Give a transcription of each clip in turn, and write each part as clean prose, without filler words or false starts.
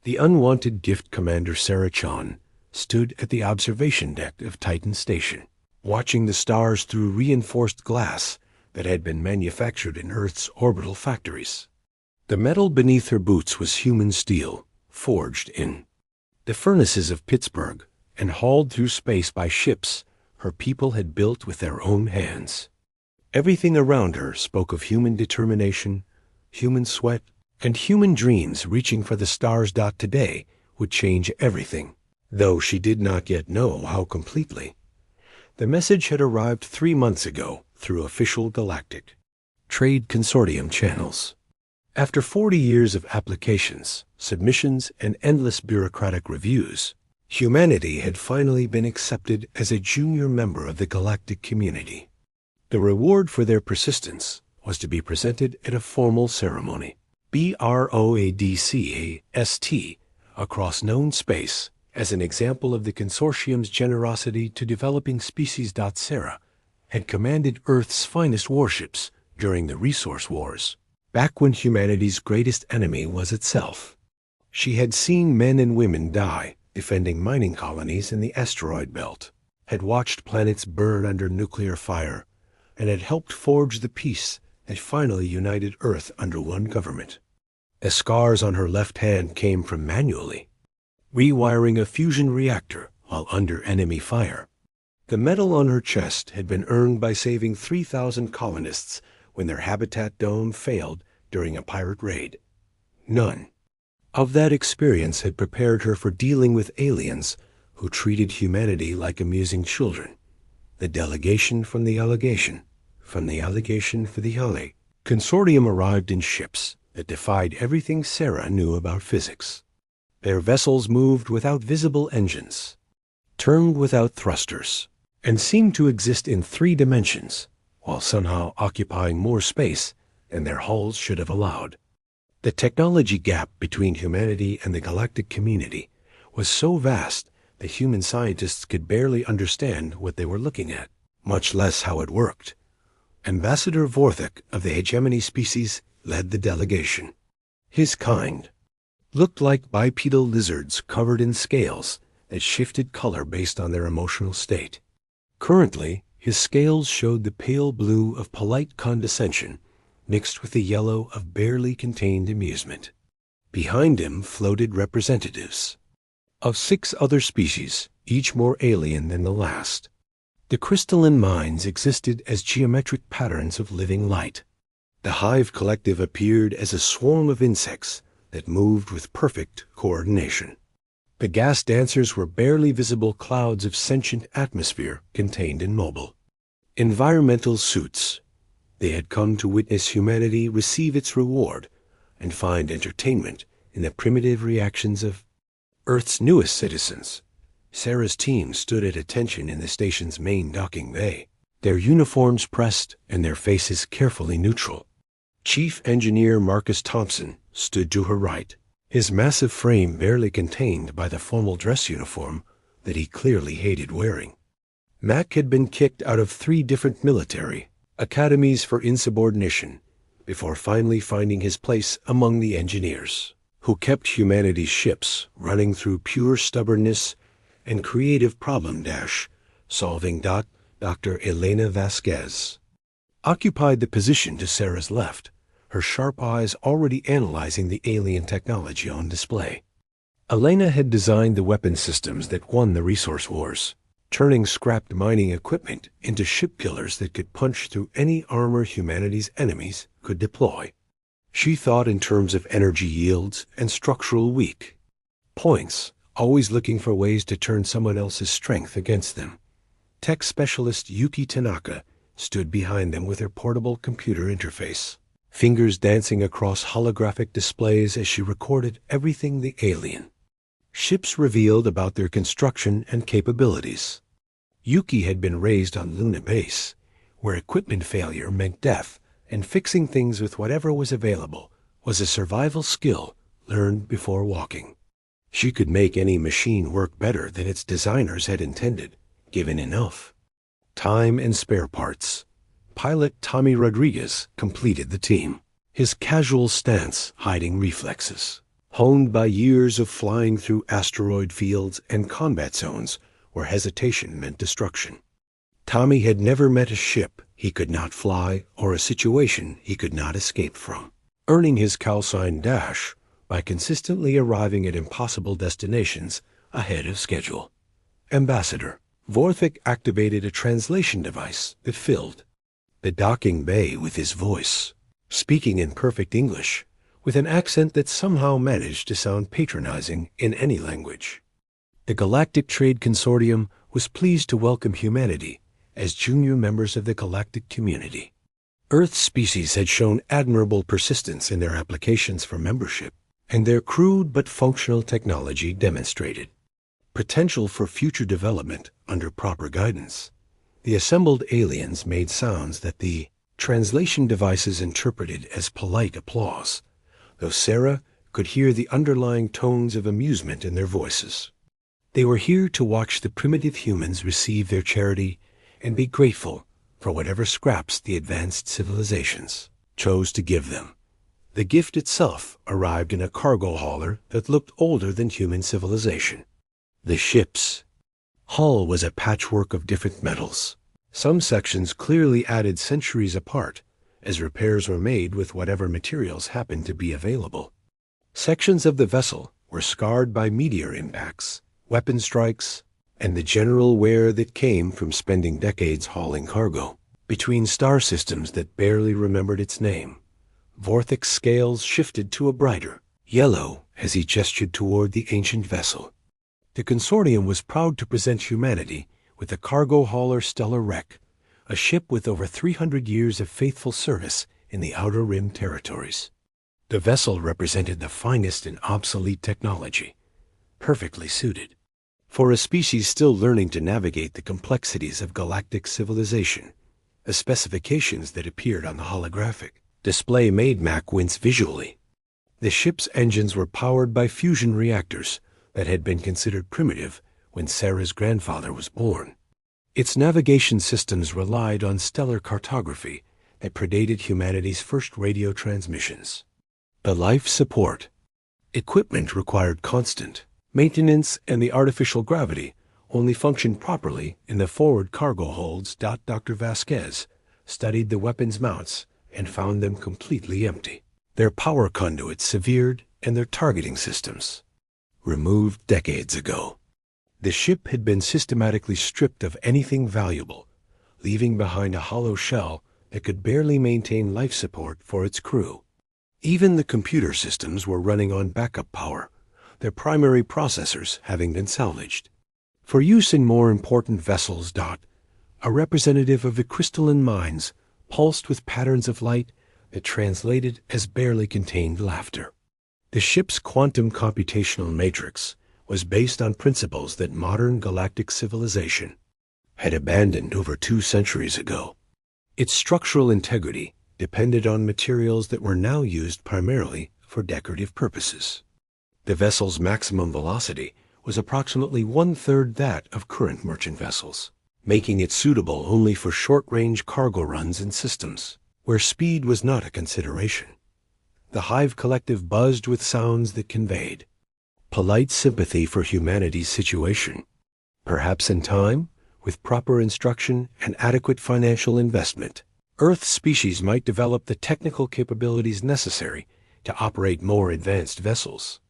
The unwanted gift Commander Sarah Chan stood at the observation deck of Titan Station, watching the stars through reinforced glass that had been manufactured in Earth's orbital factories. The metal beneath her boots was human steel, forged in the furnaces of Pittsburgh and hauled through space by ships her people had built with their own hands. Everything around her spoke of human determination, human sweat, and human dreams reaching for the stars. Today would change everything, though she did not yet know how completely. The message had arrived 3 months ago through official galactic trade consortium channels. After 40 years of applications, submissions, and endless bureaucratic reviews, humanity had finally been accepted as a junior member of the galactic community. The reward for their persistence was to be presented at a formal ceremony, BROADCAST, across known space, as an example of the consortium's generosity to developing species. Sarah had commanded Earth's finest warships during the resource wars, back when humanity's greatest enemy was itself. She had seen men and women die defending mining colonies in the asteroid belt, had watched planets burn under nuclear fire, and had helped forge the peace that finally united Earth under one government. The scars on her left hand came from manually rewiring a fusion reactor while under enemy fire. The medal on her chest had been earned by saving 3,000 colonists when their habitat dome failed during a pirate raid. None of that experience had prepared her for dealing with aliens who treated humanity like amusing children. The delegation from the allegation, from the allegation for the alley, consortium arrived in ships that defied everything Sarah knew about physics. Their vessels moved without visible engines, turned without thrusters, and seemed to exist in 3 dimensions, while somehow occupying more space than their hulls should have allowed. The technology gap between humanity and the galactic community was so vast that human scientists could barely understand what they were looking at, much less how it worked. Ambassador Vorthik of the hegemony species led the delegation. His kind looked like bipedal lizards covered in scales that shifted color based on their emotional state. Currently, his scales showed the pale blue of polite condescension mixed with the yellow of barely contained amusement. Behind him floated representatives of 6 other species, each more alien than the last. The crystalline minds existed as geometric patterns of living light. The Hive Collective appeared as a swarm of insects that moved with perfect coordination. The gas dancers were barely visible clouds of sentient atmosphere contained in mobile environmental suits. They had come to witness humanity receive its reward and find entertainment in the primitive reactions of Earth's newest citizens. Sarah's team stood at attention in the station's main docking bay, their uniforms pressed and their faces carefully neutral. Chief Engineer Marcus Thompson stood to her right, his massive frame barely contained by the formal dress uniform that he clearly hated wearing. Mac had been kicked out of 3 different military academies for insubordination before finally finding his place among the engineers, who kept humanity's ships running through pure stubbornness and creative problem-solving. Dr. Elena Vasquez occupied the position to Sarah's left, her sharp eyes already analyzing the alien technology on display. Elena had designed the weapon systems that won the resource wars, turning scrapped mining equipment into ship killers that could punch through any armor humanity's enemies could deploy. She thought in terms of energy yields and structural weak points, always looking for ways to turn someone else's strength against them. Tech specialist Yuki Tanaka stood behind them with her portable computer interface, fingers dancing across holographic displays as she recorded everything the alien ships revealed about their construction and capabilities. Yuki had been raised on Luna Base, where equipment failure meant death, and fixing things with whatever was available was a survival skill learned before walking. She could make any machine work better than its designers had intended, given enough time and spare parts. Pilot Tommy Rodriguez completed the team, his casual stance hiding reflexes. honed by years of flying through asteroid fields and combat zones where hesitation meant destruction. Tommy had never met a ship he could not fly or a situation he could not escape from, earning his callsign Dash by consistently arriving at impossible destinations ahead of schedule. Ambassador, Vorthik activated a translation device that filled the docking bay with his voice, speaking in perfect English, with an accent that somehow managed to sound patronizing in any language. The Galactic Trade Consortium was pleased to welcome humanity as junior members of the galactic community. Earth species had shown admirable persistence in their applications for membership, and their crude but functional technology demonstrated potential for future development under proper guidance. The assembled aliens made sounds that the translation devices interpreted as polite applause, though Sarah could hear the underlying tones of amusement in their voices. They were here to watch the primitive humans receive their charity and be grateful for whatever scraps the advanced civilizations chose to give them. The gift itself arrived in a cargo hauler that looked older than human civilization. The ship's hull was a patchwork of different metals. Some sections clearly added centuries apart, as repairs were made with whatever materials happened to be available. Sections of the vessel were scarred by meteor impacts, weapon strikes, and the general wear that came from spending decades hauling cargo between star systems that barely remembered its name. Vorthik's scales shifted to a brighter yellow as he gestured toward the ancient vessel. The consortium was proud to present humanity with the cargo hauler Stellar Wreck, a ship with over 300 years of faithful service in the Outer Rim territories. The vessel represented the finest in obsolete technology, perfectly suited for a species still learning to navigate the complexities of galactic civilization. The specifications that appeared on the holographic display made Mac wince visually. The ship's engines were powered by fusion reactors that had been considered primitive when Sarah's grandfather was born. Its navigation systems relied on stellar cartography that predated humanity's first radio transmissions. The life support equipment required constant maintenance, and the artificial gravity only functioned properly in the forward cargo holds. Dr. Vasquez studied the weapons mounts and found them completely empty. Their power conduits severed and their targeting systems removed decades ago. The ship had been systematically stripped of anything valuable, leaving behind a hollow shell that could barely maintain life support for its crew. Even the computer systems were running on backup power, their primary processors having been salvaged for use in more important vessels. A representative of the crystalline mines pulsed with patterns of light that translated as barely contained laughter. The ship's quantum computational matrix was based on principles that modern galactic civilization had abandoned over 2 centuries ago. Its structural integrity depended on materials that were now used primarily for decorative purposes. The vessel's maximum velocity was approximately 1/3 that of current merchant vessels, making it suitable only for short-range cargo runs and systems, where speed was not a consideration. The Hive Collective buzzed with sounds that conveyed polite sympathy for humanity's situation. Perhaps in time, with proper instruction and adequate financial investment, Earth species might develop the technical capabilities necessary to operate more advanced vessels.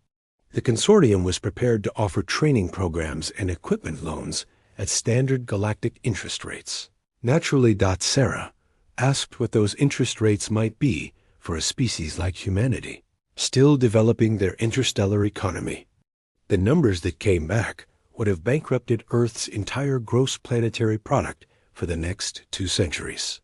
The consortium was prepared to offer training programs and equipment loans at standard galactic interest rates. Naturally, Sarah asked what those interest rates might be for a species like humanity, still developing their interstellar economy. The numbers that came back would have bankrupted Earth's entire gross planetary product for the next 2 centuries.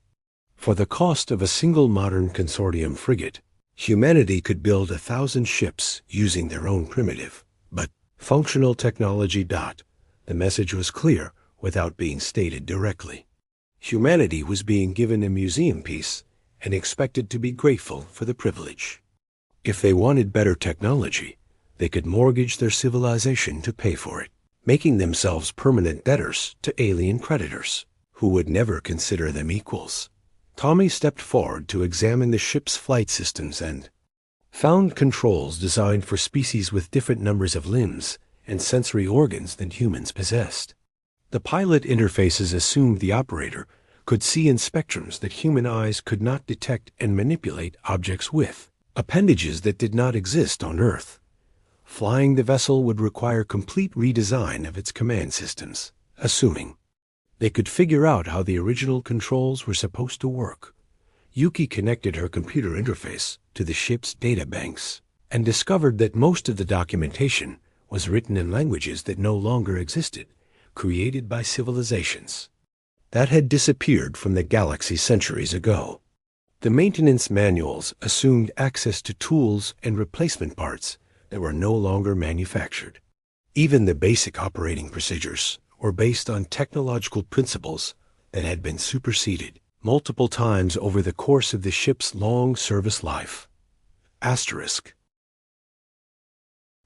For the cost of a single modern consortium frigate, humanity could build 1,000 ships using their own primitive, but functional technology. The message was clear without being stated directly. Humanity was being given a museum piece and expected to be grateful for the privilege. If they wanted better technology, they could mortgage their civilization to pay for it, making themselves permanent debtors to alien creditors, who would never consider them equals. Tommy stepped forward to examine the ship's flight systems and found controls designed for species with different numbers of limbs and sensory organs than humans possessed. The pilot interfaces assumed the operator could see in spectrums that human eyes could not detect and manipulate objects with, appendages that did not exist on Earth. Flying the vessel would require complete redesign of its command systems, assuming they could figure out how the original controls were supposed to work. Yuki connected her computer interface to the ship's data banks and discovered that most of the documentation was written in languages that no longer existed, created by civilizations that had disappeared from the galaxy centuries ago. The maintenance manuals assumed access to tools and replacement parts that were no longer manufactured. Even the basic operating procedures were based on technological principles that had been superseded multiple times over the course of the ship's long service life. Asterisk.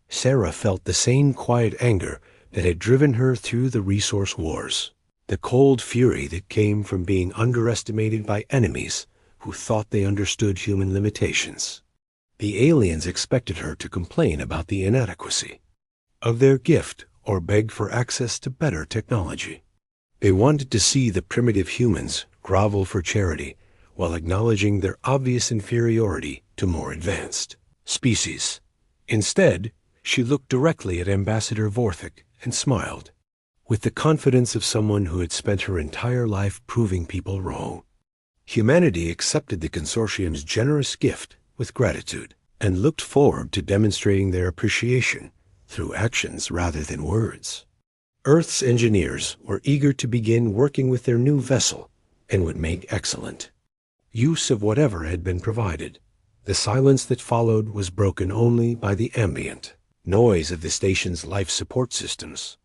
Sarah felt the same quiet anger that had driven her through the resource wars, the cold fury that came from being underestimated by enemies who thought they understood human limitations. The aliens expected her to complain about the inadequacy of their gift or beg for access to better technology. They wanted to see the primitive humans grovel for charity while acknowledging their obvious inferiority to more advanced species. Instead, she looked directly at Ambassador Vorthik and smiled, with the confidence of someone who had spent her entire life proving people wrong. Humanity accepted the consortium's generous gift with gratitude and looked forward to demonstrating their appreciation through actions rather than words. Earth's engineers were eager to begin working with their new vessel and would make excellent use of whatever had been provided. The silence that followed was broken only by the ambient noise of the station's life support systems.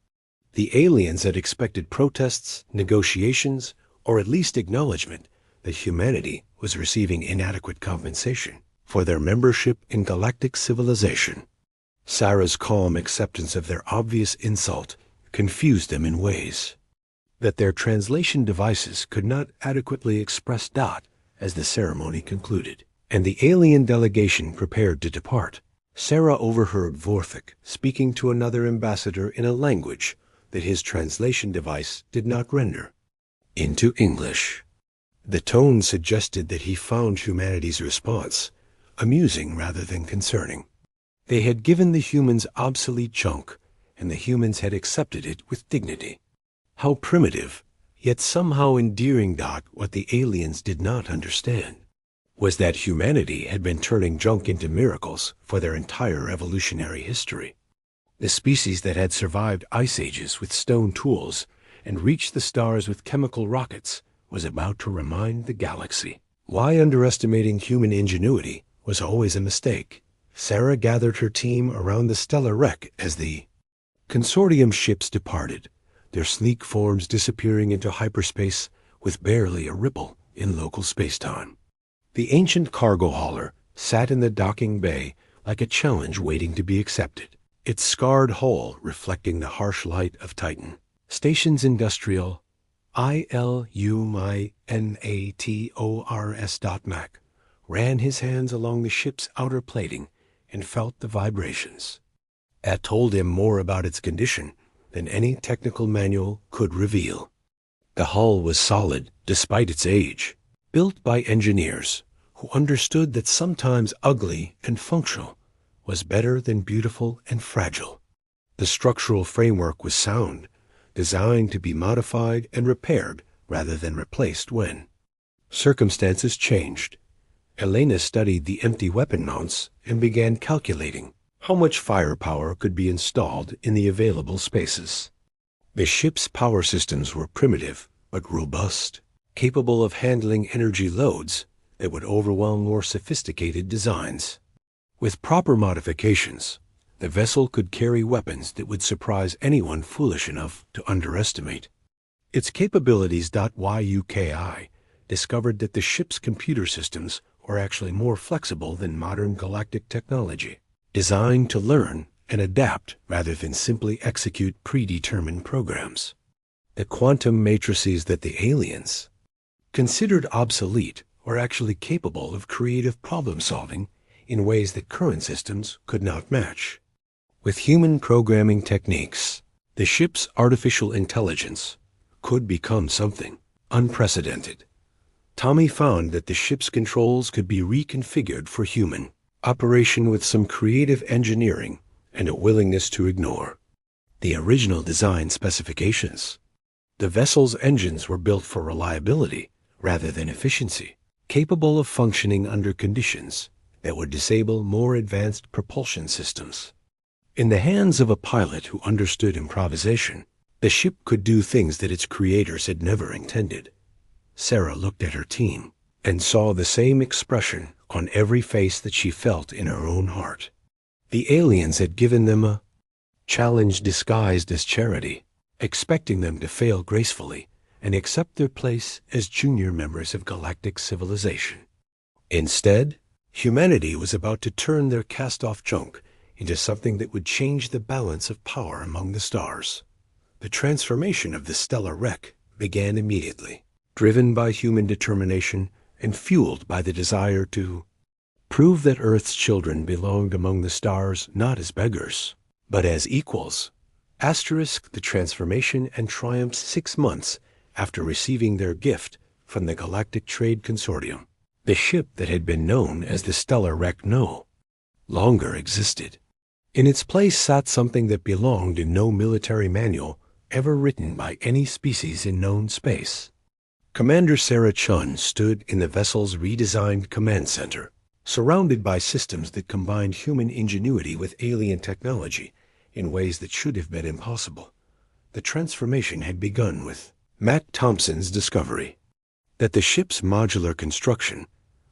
The aliens had expected protests, negotiations, or at least acknowledgement that humanity was receiving inadequate compensation for their membership in galactic civilization. Sarah's calm acceptance of their obvious insult confused them in ways that their translation devices could not adequately express. As the ceremony concluded, and the alien delegation prepared to depart, Sarah overheard Vorthik speaking to another ambassador in a language that his translation device did not render into English. The tone suggested that he found humanity's response amusing rather than concerning. They had given the humans obsolete junk, and the humans had accepted it with dignity. How primitive, yet somehow endearing. What the aliens did not understand was that humanity had been turning junk into miracles for their entire evolutionary history. The species that had survived ice ages with stone tools and reached the stars with chemical rockets was about to remind the galaxy why underestimating human ingenuity was always a mistake. Sarah gathered her team around the stellar wreck as the consortium ships departed, their sleek forms disappearing into hyperspace with barely a ripple in local spacetime. The ancient cargo hauler sat in the docking bay like a challenge waiting to be accepted, its scarred hull reflecting the harsh light of Titan. Station's industrial ILUMINATORS.Mac ran his hands along the ship's outer plating and felt the vibrations. That told him more about its condition than any technical manual could reveal. The hull was solid despite its age, built by engineers who understood that sometimes ugly and functional was better than beautiful and fragile. The structural framework was sound, designed to be modified and repaired rather than replaced when circumstances changed. Elena studied the empty weapon mounts and began calculating how much firepower could be installed in the available spaces. The ship's power systems were primitive but robust, capable of handling energy loads that would overwhelm more sophisticated designs. With proper modifications, the vessel could carry weapons that would surprise anyone foolish enough to underestimate its capabilities. YUKI discovered that the ship's computer systems were actually more flexible than modern galactic technology, designed to learn and adapt rather than simply execute predetermined programs. The quantum matrices that the aliens considered obsolete were actually capable of creative problem-solving in ways that current systems could not match. With human programming techniques, the ship's artificial intelligence could become something unprecedented. Tommy found that the ship's controls could be reconfigured for human operation with some creative engineering and a willingness to ignore the original design specifications. The vessel's engines were built for reliability rather than efficiency, capable of functioning under conditions that would disable more advanced propulsion systems. In the hands of a pilot who understood improvisation, the ship could do things that its creators had never intended. Sarah looked at her team and saw the same expression on every face that she felt in her own heart. The aliens had given them a challenge disguised as charity, expecting them to fail gracefully and accept their place as junior members of galactic civilization. Instead, humanity was about to turn their cast-off junk into something that would change the balance of power among the stars. The transformation of the stellar wreck began immediately, driven by human determination and fueled by the desire to prove that Earth's children belonged among the stars not as beggars, but as equals. The transformation and triumphed 6 months after receiving their gift from the Galactic Trade Consortium. The ship that had been known as the stellar wreck no longer existed. In its place sat something that belonged in no military manual ever written by any species in known space. Commander Sarah Chun stood in the vessel's redesigned command center, surrounded by systems that combined human ingenuity with alien technology in ways that should have been impossible. The transformation had begun with Matt Thompson's discovery that the ship's modular construction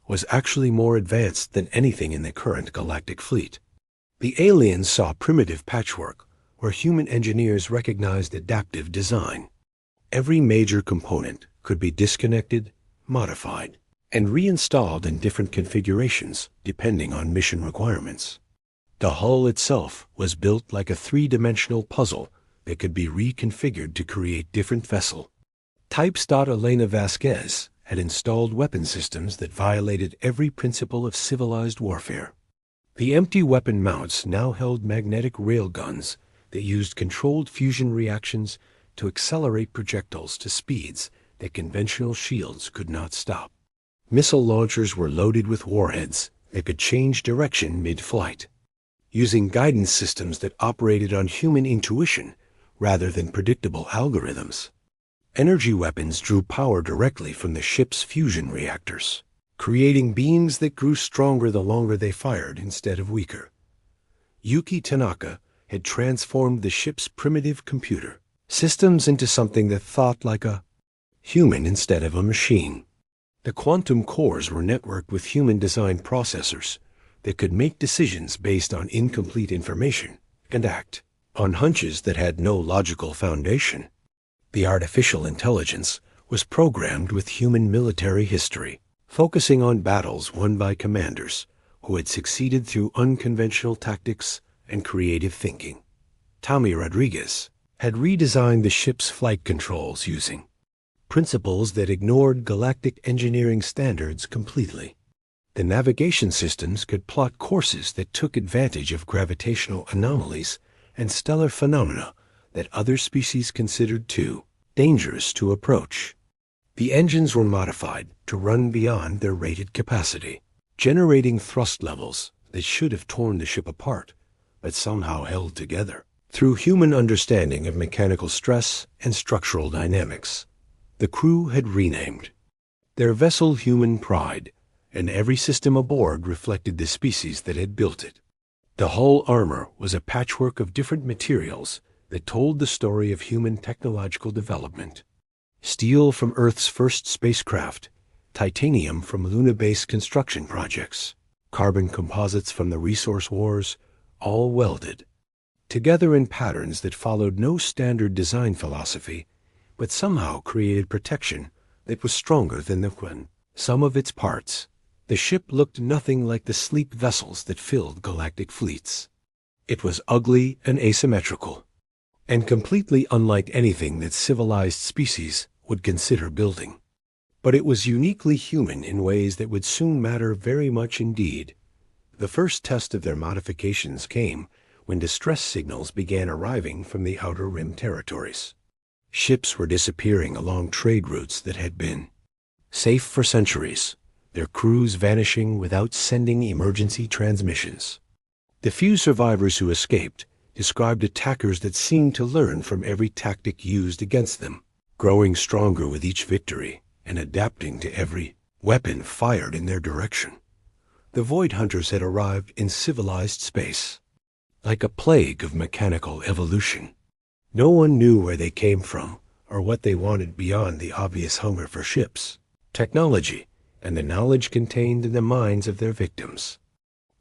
was actually more advanced than anything in the current galactic fleet. The aliens saw primitive patchwork where human engineers recognized adaptive design. Every major component could be disconnected, modified, and reinstalled in different configurations depending on mission requirements. The hull itself was built like a 3-dimensional puzzle that could be reconfigured to create different vessel types. Elena Vasquez had installed weapon systems that violated every principle of civilized warfare. The empty weapon mounts now held magnetic railguns that used controlled fusion reactions to accelerate projectiles to speeds that conventional shields could not stop. Missile launchers were loaded with warheads that could change direction mid-flight, using guidance systems that operated on human intuition rather than predictable algorithms. Energy weapons drew power directly from the ship's fusion reactors, creating beams that grew stronger the longer they fired instead of weaker. Yuki Tanaka had transformed the ship's primitive computer systems into something that thought like a human instead of a machine. The quantum cores were networked with human-designed processors that could make decisions based on incomplete information and act on hunches that had no logical foundation. The artificial intelligence was programmed with human military history, focusing on battles won by commanders who had succeeded through unconventional tactics and creative thinking. Tommy Rodriguez had redesigned the ship's flight controls using principles that ignored galactic engineering standards completely. The navigation systems could plot courses that took advantage of gravitational anomalies and stellar phenomena that other species considered too dangerous to approach. The engines were modified to run beyond their rated capacity, generating thrust levels that should have torn the ship apart, but somehow held together through human understanding of mechanical stress and structural dynamics. The crew had renamed their vessel Human Pride, and every system aboard reflected the species that had built it. The hull armor was a patchwork of different materials that told the story of human technological development. Steel from Earth's first spacecraft, titanium from Luna-based construction projects, carbon composites from the resource wars, all welded together in patterns that followed no standard design philosophy, but somehow created protection that was stronger than the sum of its parts. The ship looked nothing like the sleek vessels that filled galactic fleets. It was ugly and asymmetrical, and completely unlike anything that civilized species would consider building. But it was uniquely human in ways that would soon matter very much indeed. The first test of their modifications came when distress signals began arriving from the Outer Rim territories. Ships were disappearing along trade routes that had been safe for centuries, their crews vanishing without sending emergency transmissions. The few survivors who escaped described attackers that seemed to learn from every tactic used against them, growing stronger with each victory and adapting to every weapon fired in their direction. The Void Hunters had arrived in civilized space, like a plague of mechanical evolution. No one knew where they came from or what they wanted beyond the obvious hunger for ships, technology, and the knowledge contained in the minds of their victims.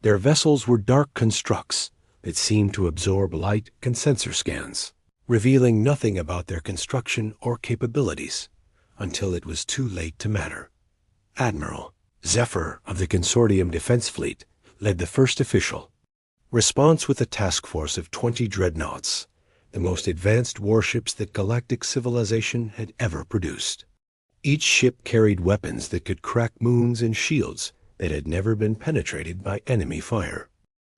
Their vessels were dark constructs that seemed to absorb light and sensor scans, revealing nothing about their construction or capabilities until it was too late to matter. Admiral Zephyr of the Consortium Defense Fleet led the first official response with a task force of 20 dreadnoughts, the most advanced warships that galactic civilization had ever produced. Each ship carried weapons that could crack moons and shields that had never been penetrated by enemy fire.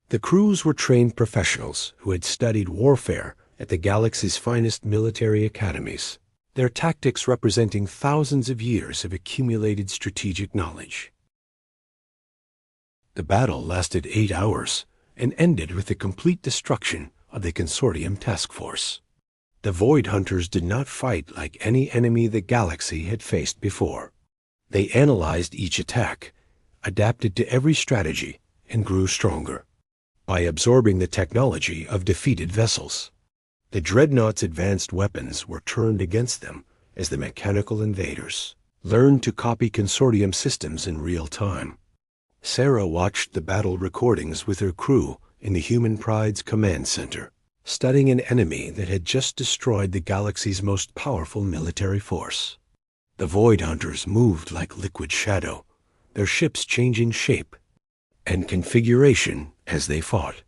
The crews were trained professionals who had studied warfare at the galaxy's finest military academies, their tactics representing thousands of years of accumulated strategic knowledge. The battle lasted 8 hours and ended with the complete destruction of the Consortium task force. The Void Hunters did not fight like any enemy the galaxy had faced before. They analyzed each attack, adapted to every strategy, and grew stronger by absorbing the technology of defeated vessels. The dreadnoughts' advanced weapons were turned against them as the mechanical invaders learned to copy Consortium systems in real time. Sarah watched the battle recordings with her crew in the Human Pride's command center, studying an enemy that had just destroyed the galaxy's most powerful military force. The Void Hunters moved like liquid shadow, their ships changing shape and configuration as they fought.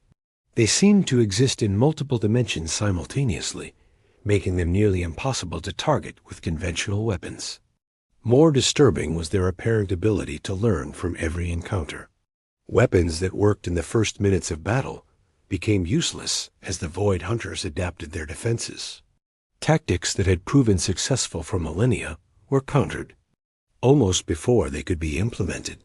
They seemed to exist in multiple dimensions simultaneously, making them nearly impossible to target with conventional weapons. More disturbing was their apparent ability to learn from every encounter. Weapons that worked in the first minutes of battle became useless as the Void Hunters adapted their defenses. Tactics that had proven successful for millennia were countered almost before they could be implemented.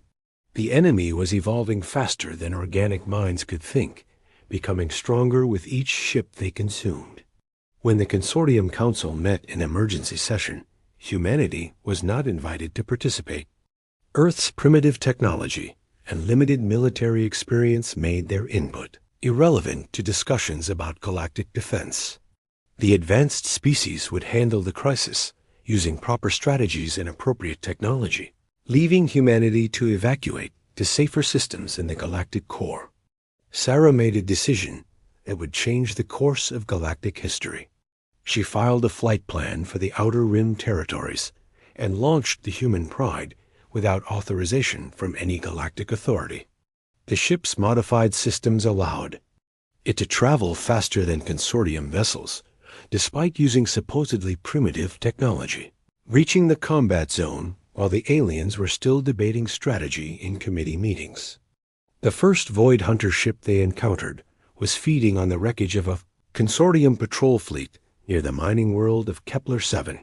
The enemy was evolving faster than organic minds could think, becoming stronger with each ship they consumed. When the Consortium Council met in emergency session, humanity was not invited to participate. Earth's primitive technology and limited military experience made their input irrelevant to discussions about galactic defense. The advanced species would handle the crisis using proper strategies and appropriate technology, leaving humanity to evacuate to safer systems in the galactic core. Sarah made a decision that would change the course of galactic history. She filed a flight plan for the Outer Rim territories and launched the Human Pride without authorization from any galactic authority. The ship's modified systems allowed it to travel faster than Consortium vessels, despite using supposedly primitive technology, reaching the combat zone while the aliens were still debating strategy in committee meetings. The first Void Hunter ship they encountered was feeding on the wreckage of a Consortium patrol fleet near the mining world of Kepler-7.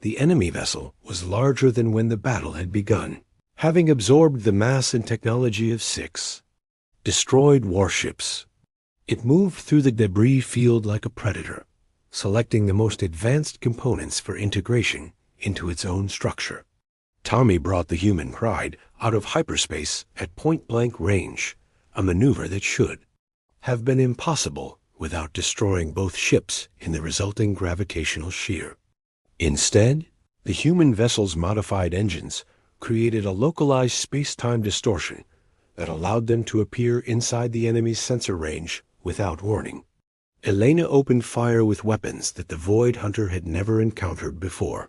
The enemy vessel was larger than when the battle had begun, having absorbed the mass and technology of 6 destroyed warships. It moved through the debris field like a predator, selecting the most advanced components for integration into its own structure. Tommy brought the Human Pride out of hyperspace at point-blank range, a maneuver that should have been impossible without destroying both ships in the resulting gravitational shear. Instead, the human vessel's modified engines created a localized space-time distortion that allowed them to appear inside the enemy's sensor range without warning. Elena opened fire with weapons that the Void Hunter had never encountered before.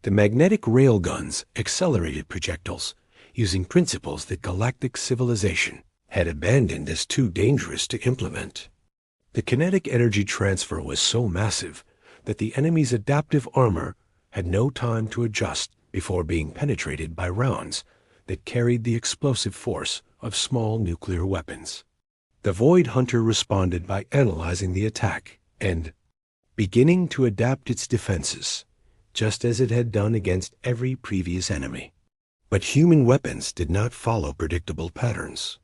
The magnetic railguns accelerated projectiles using principles that galactic civilization had abandoned as too dangerous to implement. The kinetic energy transfer was so massive that the enemy's adaptive armor had no time to adjust before being penetrated by rounds that carried the explosive force of small nuclear weapons. The Void Hunter responded by analyzing the attack and beginning to adapt its defenses, just as it had done against every previous enemy. But human weapons did not follow predictable patterns.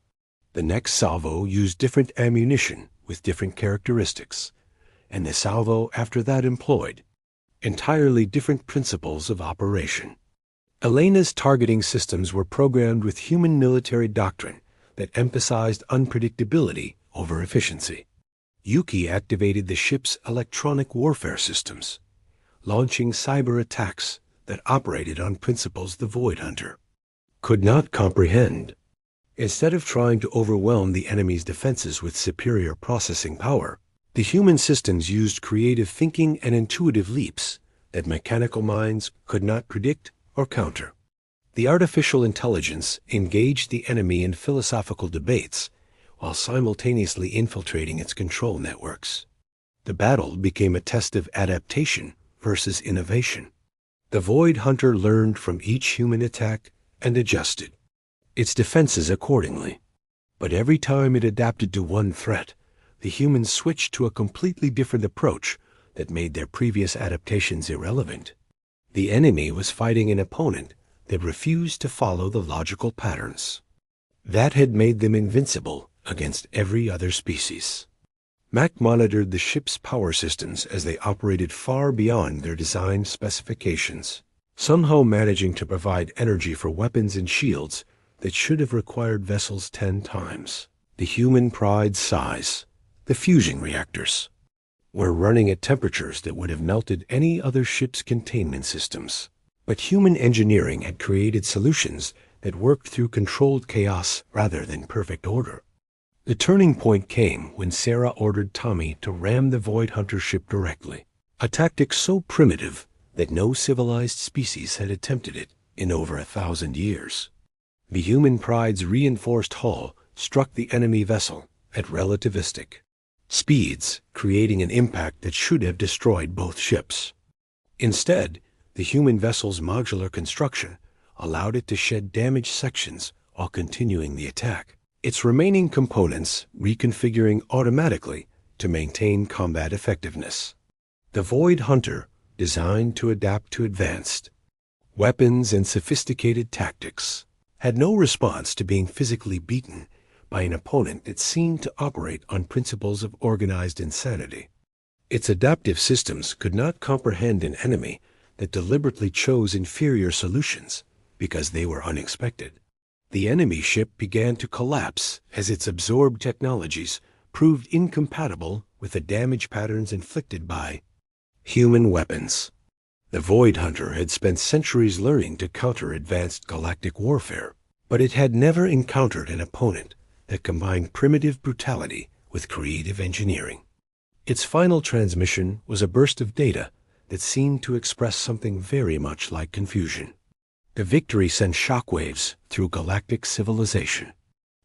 The next salvo used different ammunition with different characteristics, and the salvo after that employed entirely different principles of operation. Elena's targeting systems were programmed with human military doctrine that emphasized unpredictability over efficiency. Yuki activated the ship's electronic warfare systems, launching cyber attacks that operated on principles the Void Hunter could not comprehend. Instead of trying to overwhelm the enemy's defenses with superior processing power, the human systems used creative thinking and intuitive leaps that mechanical minds could not predict or counter. The artificial intelligence engaged the enemy in philosophical debates while simultaneously infiltrating its control networks. The battle became a test of adaptation versus innovation. The Void Hunter learned from each human attack and adjusted its defenses accordingly. But every time it adapted to one threat, the humans switched to a completely different approach that made their previous adaptations irrelevant. The enemy was fighting an opponent that refused to follow the logical patterns that had made them invincible against every other species. Mac monitored the ship's power systems as they operated far beyond their design specifications, somehow managing to provide energy for weapons and shields that should have required vessels 10 times the human pride's size. The fusion reactors were running at temperatures that would have melted any other ship's containment systems. But human engineering had created solutions that worked through controlled chaos rather than perfect order. The turning point came when Sarah ordered Tommy to ram the Void Hunter ship directly, a tactic so primitive that no civilized species had attempted it in over 1,000 years. The human pride's reinforced hull struck the enemy vessel at relativistic speeds, creating an impact that should have destroyed both ships. Instead, the human vessel's modular construction allowed it to shed damaged sections while continuing the attack, its remaining components reconfiguring automatically to maintain combat effectiveness. The Void Hunter, designed to adapt to advanced weapons and sophisticated tactics, had no response to being physically beaten by an opponent that seemed to operate on principles of organized insanity. Its adaptive systems could not comprehend an enemy that deliberately chose inferior solutions because they were unexpected. The enemy ship began to collapse as its absorbed technologies proved incompatible with the damage patterns inflicted by human weapons. The Void Hunter had spent centuries learning to counter advanced galactic warfare, but it had never encountered an opponent that combined primitive brutality with creative engineering. Its final transmission was a burst of data that seemed to express something very much like confusion. The victory sent shockwaves through galactic civilization.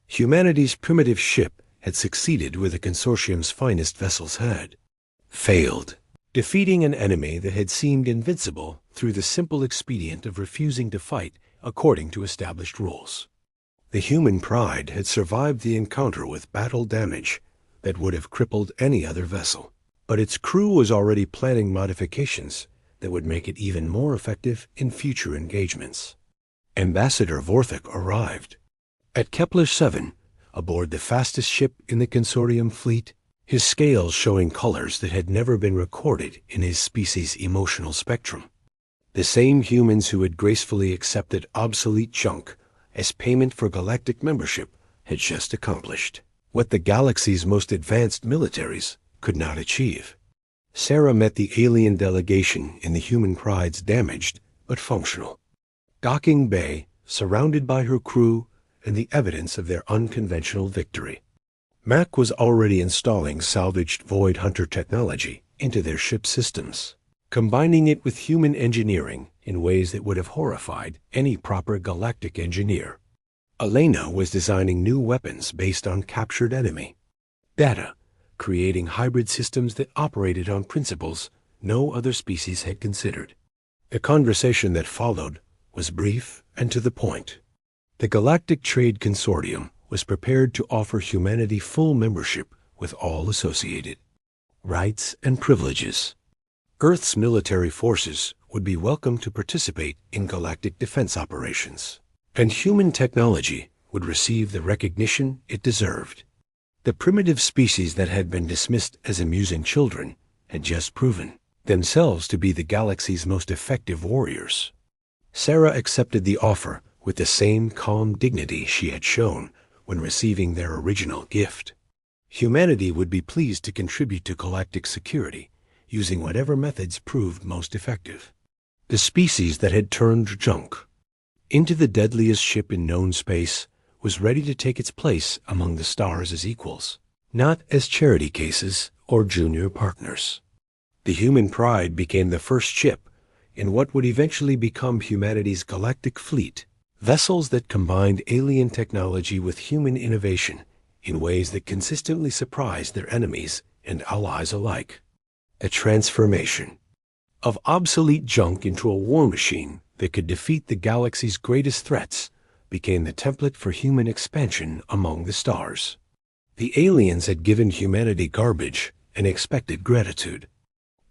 Humanity's primitive ship had succeeded where the consortium's finest vessels had failed, defeating an enemy that had seemed invincible through the simple expedient of refusing to fight according to established rules. The human pride had survived the encounter with battle damage that would have crippled any other vessel, but its crew was already planning modifications that would make it even more effective in future engagements. Ambassador Vorthik arrived at Kepler 7 aboard the fastest ship in the consortium fleet, his scales showing colors that had never been recorded in his species' emotional spectrum. The same humans who had gracefully accepted obsolete junk as payment for galactic membership had just accomplished what the galaxy's most advanced militaries could not achieve. Sarah met the alien delegation in the human pride's damaged but functional docking bay, surrounded by her crew and the evidence of their unconventional victory. Mac was already installing salvaged Void Hunter technology into their ship systems, combining it with human engineering in ways that would have horrified any proper galactic engineer. Elena was designing new weapons based on captured enemy data, creating hybrid systems that operated on principles no other species had considered. The conversation that followed was brief and to the point. The Galactic Trade Consortium was prepared to offer humanity full membership with all associated rights and privileges. Earth's military forces would be welcome to participate in galactic defense operations, and human technology would receive the recognition it deserved. The primitive species that had been dismissed as amusing children had just proven themselves to be the galaxy's most effective warriors. Sarah accepted the offer with the same calm dignity she had shown when receiving their original gift. Humanity would be pleased to contribute to galactic security using whatever methods proved most effective. The species that had turned junk into the deadliest ship in known space was ready to take its place among the stars as equals, not as charity cases or junior partners. The human pride became the first ship in what would eventually become humanity's galactic fleet, vessels that combined alien technology with human innovation in ways that consistently surprised their enemies and allies alike. A transformation of obsolete junk into a war machine that could defeat the galaxy's greatest threats became the template for human expansion among the stars. The aliens had given humanity garbage and expected gratitude.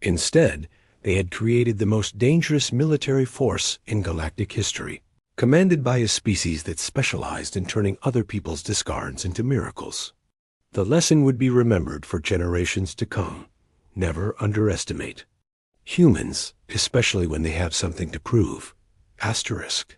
Instead, they had created the most dangerous military force in galactic history, commanded by a species that specialized in turning other people's discards into miracles. The lesson would be remembered for generations to come. Never underestimate humans, especially when they have something to prove. Asterisk.